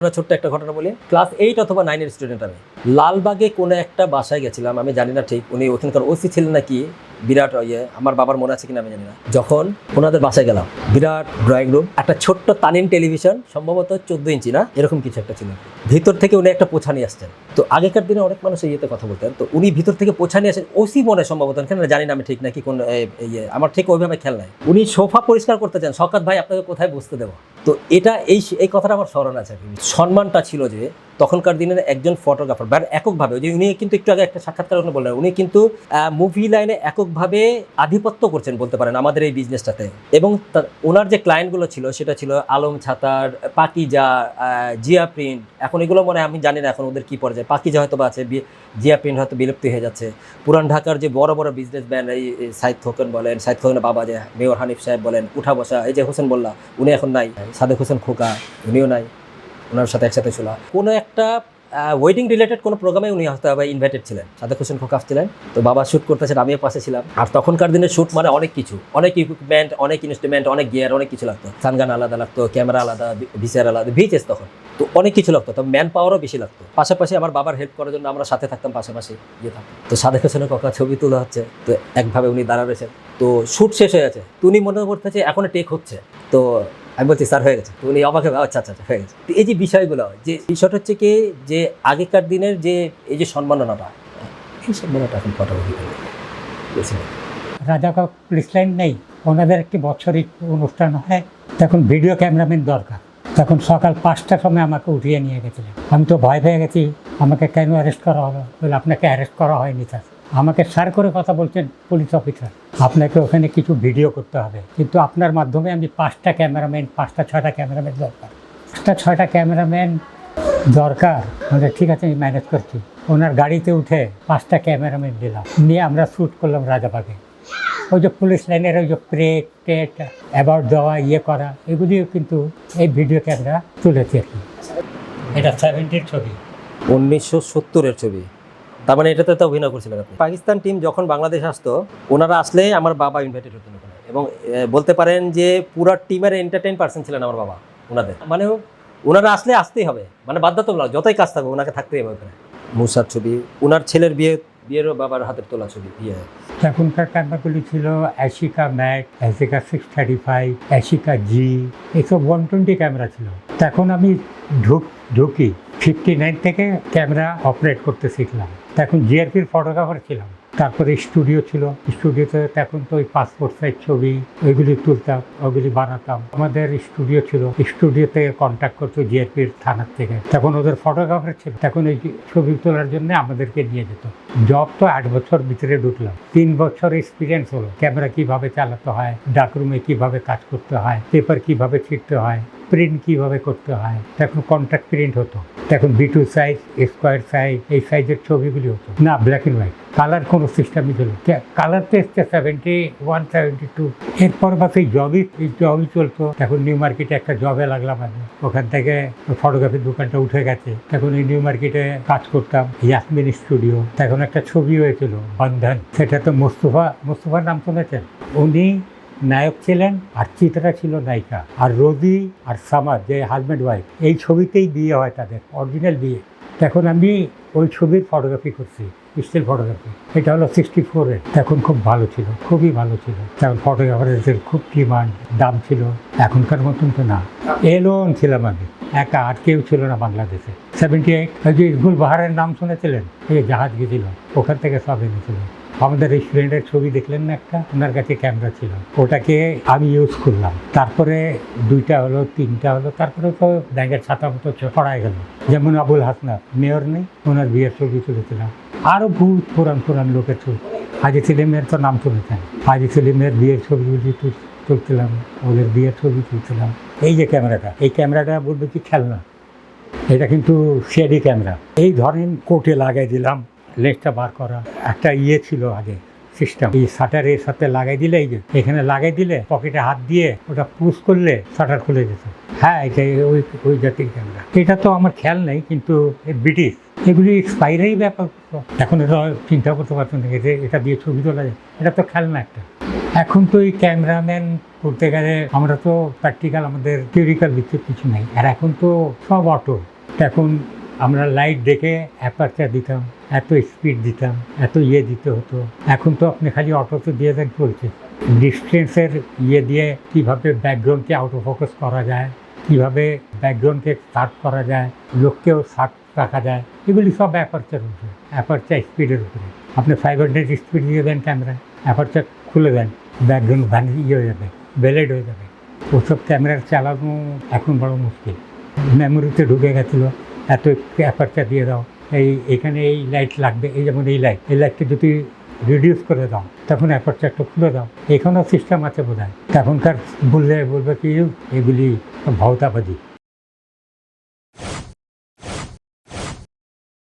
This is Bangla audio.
ছোট্ট একটা ঘটনা বলি। ক্লাস 8 অথবা 9 এর স্টুডেন্ট আমি। লালবাগে কোনো একটা বাসায় গেছিলাম, আমি জানি না ঠিক উনি ওখানকার ওসি ছিলেন নাকি, বিরাট আমার বাবার মনে আছে কিনা আমি জানি না। যখন ওনাদের বাসায় গেলাম, বিরাট ড্রয়িং রুম, একটা ছোট্ট তানিন টেলিভিশন, সম্ভবত 14 ইঞ্চি না এরকম কিছু একটা ছিল। ভিতর থেকে উনি একটা পোছা নিয়ে আসছেন। তো আগেকার দিনে অনেক মানুষ ইয়েতে কথা বলতেন, তো উনি ভিতর থেকে পোছা নিয়ে আসেন, ওসি মনে সম্ভবত, কেন জানি না আমি ঠিক নাকি কোন আমার ঠিক ওইভাবে খেয়াল নাই। উনি সোফা পরিষ্কার করতে চান, শওকত ভাই আপনাকে কোথায় বসতে দেবো। তো এটা এই কথাটা আমার স্মরণ আছে। সম্মানটা ছিল যে তখনকার দিনের একজন ফটোগ্রাফার বা এককভাবে, যে উনি কিন্তু একটু আগে একটা সাক্ষাৎকার বললেন, উনি কিন্তু মুভি লাইনে এককভাবে আধিপত্য করছেন বলতে পারেন আমাদের এই বিজনেসটাতে। এবং ওনার যে ক্লায়েন্টগুলো ছিল সেটা ছিল আলম ছাতার, পাকিজা, জিয়া প্রিন্ট। এখন এগুলো মনে আমি জানি না এখন ওদের কী পর্যায়ে, পাকিজা হয়তো বা আছে, জিয়া প্রিন্ট হয়তো বিলুপ্তি হয়ে যাচ্ছে। পুরান ঢাকার যে বড় বড় বিজনেস ম্যান, এই সাইদ খোকন বলেন, সাইদ খোকনের বাবা যে মেয়র হানিফ সাহেব বলেন, উঠা বসা, এই যে হোসেন বললা উনি এখন নাই, সাদেক হোসেন খোকা উনিও নাই, ওনার সাথে একসাথে ছিল। কোনো একটা ওয়েডিং রিলেটেড কোনো প্রোগ্রামে উনি হয়তো ইনভাইটেড ছিলেন, সাদেক হোসেন খোকাফ ছিলেন। তো বাবা শ্যুট করতেছেন, আমিও পাশে ছিলাম। আর তখনকার দিনের শ্যুট মানে অনেক কিছু, অনেক ইকুইপমেন্ট, অনেক ইনস্ট্রুমেন্ট, অনেক গিয়ার, অনেক কিছু লাগতো। সানগান আলাদা লাগতো, ক্যামেরা আলাদা, ভিসিআর আলাদা, ভিএইচএস তখন তো অনেক কিছু লাগতো। তো ম্যান পাওয়ারও বেশি লাগতো। পাশাপাশি আমার বাবার হেল্প করার জন্য আমরা সাথে থাকতাম, পাশাপাশি ইয়ে থাকতাম। তো সাদেক হোসেনের কাকা ছবি তোলা হচ্ছে, তো একভাবে উনি দাঁড়া রয়েছেন। তো শ্যুট শেষ হয়ে গেছে, তো উনি মনে করতেছে এখনো টেক হচ্ছে। তো আমি বলছি স্যার হয়ে গেছে। তো উনি অবাক হবে, আচ্ছা আচ্ছা হয়ে গেছে। তো এই যে বিষয়গুলো, যে বিষয়টা হচ্ছে কি, যে আগেকার দিনের যে এই যে সম্মাননাটা, এই সম্মাননাটা এখন ফটোগ্রাফি রাজাকার পুলিশ লাইন নেই, ওনাদের একটি বছরিক অনুষ্ঠান হয়, তখন ভিডিও ক্যামেরাম্যান দরকার। তখন সকাল 5টার সময় আমাকে উঠিয়ে নিয়ে গেছিলেন। আমি তো ভয় পেয়ে গেছি, আমাকে কেন অ্যারেস্ট করা হবে? বলে আপনাকে অ্যারেস্ট করা হয়নি স্যার। আমাকে স্যার করে কথা বলছেন পুলিশ অফিসার, আপনাকে ওখানে কিছু ভিডিও করতে হবে, কিন্তু আপনার মাধ্যমে আমি 5টা ক্যামেরাম্যান, 5টা 6টা ক্যামেরাম্যান দরকার, 5টা 6টা ক্যামেরাম্যান দরকার। মানে ঠিক আছে, আমি ম্যানেজ করছি। ওনার গাড়িতে উঠে 5টা ক্যামেরাম্যান দিলাম, নিয়ে আমরা শ্যুট করলাম রাজাবাগে। ওই যে পুলিশ লাইনের ওই যে প্রেট টেট অ্যাবাউট দেওয়া, ইয়ে করা, এগুলিও কিন্তু এই ভিডিও ক্যামেরা তুলেছে আর কি। এটা 70-র ছবি, 1970-এর ছবি। তার মানে এটাতে তো অভিনয় করছিলেন আপনি। পাকিস্তান টিম যখন বাংলাদেশ আসতো, ওনারা আসলে আমার বাবা ইনভাইটেড হতেন ওখানে। এবং বলতে পারেন যে পুরো টিমের এন্টারটেইন পার্সন ছিলেন আমার বাবা ওনাদের। মানে ওনারা আসলে আসতেই হবে, মানে বাধ্যতামূলক, যতই কাজ থাকবে ওনাকে থাকতেই হবে ওখানে। মুসার ছবি, ওনার ছেলের বিয়েরও বাবার হাতের তোলা ছবি। তখনকার ক্যামেরাগুলি ছিল অ্যাশিকা ম্যাট, অ্যাশিকা 635, অ্যাশিকা জি, এইসব 120 ক্যামেরা ছিল। তখন আমি ঢুকি 59 থেকে ক্যামেরা অপারেট করতে শিখলাম। তখন জিআরপির ফটোগ্রাফার ছিলাম। তারপরে স্টুডিও ছিল, স্টুডিওতে তখন তো ওই পাসপোর্ট সাইজ ছবি ওইগুলি তুলতাম, ওইগুলি বানাতাম। আমাদের স্টুডিও ছিল, স্টুডিওতে কন্ট্যাক্ট করতো জিআরপির থানার থেকে। তখন ওদের ফটোগ্রাফার ছিল, তখন ওই ছবি তোলার জন্য আমাদেরকে নিয়ে যেত। জব তো 8 বছর ভিতরে ঢুকলাম, 3 বছর এক্সপিরিয়েন্স হলো। ক্যামেরা কিভাবে চালাতে হয়, ডাকরুমে কিভাবে কাজ করতে হয়, পেপার কিভাবে ছিঁড়তে হয়, প্রিন্ট কিভাবে করতে হয়। তখন কন্ট্রাক্ট প্রিন্ট হতো, তখন B2 সাইজ, স্কোয়ার সাইজ, এই সাইজের ছবিগুলি হতো না, ব্ল্যাক অ্যান্ড হোয়াইট। কালার কোনো সিস্টেমই ছিল, কালার তো এসছে 71, 72। এরপর বা সেই জবই চলতো। তখন নিউ মার্কেটে একটা জবে লাগলাম আমি, ওখান থেকে ফটোগ্রাফির দোকানটা উঠে গেছে। তখন এই নিউ মার্কেটে কাজ করতাম, ইয়াসমিন স্টুডিও। তখন একটা ছবি হয়েছিল বন্ধন, সেটা তো মোস্তফার নাম শুনেছেন? উনি নায়ক ছিলেন আর চিত্রা ছিল নায়িকা, আর রোজি আর সামাদ যে হাজব্যান্ড ওয়াইফ, এই ছবিতেই বিয়ে হয় তাদের, অরিজিনাল বিয়ে। তখন আমি ওই ছবির ফটোগ্রাফি করছি, স্টিল ফটোগ্রাফি। এটা হলো 64-এর। তখন খুব ভালো ছিল, খুবই ভালো ছিল। তখন ফটোগ্রাফারদের খুব ডিমান্ড, দাম ছিল, এখনকার মতন তো না। এলোন ছিলাম আমি একা, আর কেউ ছিল না বাংলাদেশে। 78 ওই যে ইসগুল বাহারের নাম শুনেছিলেন? এই জাহাজ গিয়েছিল, ওখান থেকে সব এনেছিল। আমাদের রেস্টুরেন্টের ছবি দেখলেন না একটা, ওনার কাছে ক্যামেরা ছিল, ওটাকে আমি ইউজ করলাম। তারপরে 2টা হলো, 3টা হলো, তারপরে তো ব্যাগের ছাতা মতো ছড়াই গেল। যেমন আবুল হাসনাত মেয়র নেই, ওনার বিয়ের ছবি তুলেছিলাম। আরও বহুত পুরান লোকের ছবি। হাজি সেলিমের তো নাম তুলেছেন, হাজি সেলিমের বিয়ের ছবিগুলি তুলছিলাম, ওদের বিয়ের ছবি তুলছিলাম। এই যে ক্যামেরাটা, এই ক্যামেরাটা বলবে কি খেলনা, এটা কিন্তু শেডি ক্যামেরা। এই ধরেন কোটে লাগাই দিলাম, লেজটা বার করা একটা ইয়ে ছিল আগে সিস্টেম, এই শাটারের সাথে লাগাই দিলে, এই যে এখানে লাগাই দিলে পকেটে হাত দিয়ে ওটা পুশ করলে শাটার খুলে যেত। হ্যাঁ, এটা ওই জাতির ক্যামেরা। এটা তো আমার খেয়াল নেই, কিন্তু ব্রিটিশ, এগুলি এক্সপায়ারেই ব্যাপার। এখন এটা চিন্তা করতে পারছেন না যে এটা দিয়ে ছবি তোলা যায়, এটা তো খেলনা একটা। এখন তো এই ক্যামেরাম্যান করতে গেলে আমরা তো প্র্যাকটিক্যাল, আমাদের থিওরিক্যাল ভিত্তিক কিছু নেই, আর এখন তো সব অটো। এখন আমরা লাইট দেখে অ্যাপারচার দিতাম, এত স্পিড দিতাম, এত দিতে হতো। এখন তো আপনি খালি অটোতে দিয়ে দেন, চলছে। ডিস্টেন্সের দিয়ে কীভাবে ব্যাকগ্রাউন্ডকে আউট অফ ফোকাস করা যায়, কীভাবে ব্যাকগ্রাউন্ডকে শার্প করা যায়, লোককেও শার্প রাখা যায়, এগুলি সব অ্যাপারচার উপরে, অ্যাপারচার স্পিডের উপরে। আপনি 500 স্পিড দিয়ে দেন ক্যামেরায়, অ্যাপারচার খুলে দেন, ব্যাকগ্রাউন্ড হয়ে যাবে, বেলেড হয়ে যাবে। ওসব ক্যামেরা চালানো এখন বড় মুশকিল। মেমোরিতে ঢুকে গেছিলো, এত অ্যাপারচার দিয়ে দাও, এখানে এই লাইট লাগবে, এই যেমন এই লাইটকে যদি রিডিউস করে দাও, তখন অ্যাপারচারটা খুলে দাও। এখানেও সিস্টেম আছে বোধ হয়। এখনকার বললে বলবে কি এগুলি ভাওতাবাজি।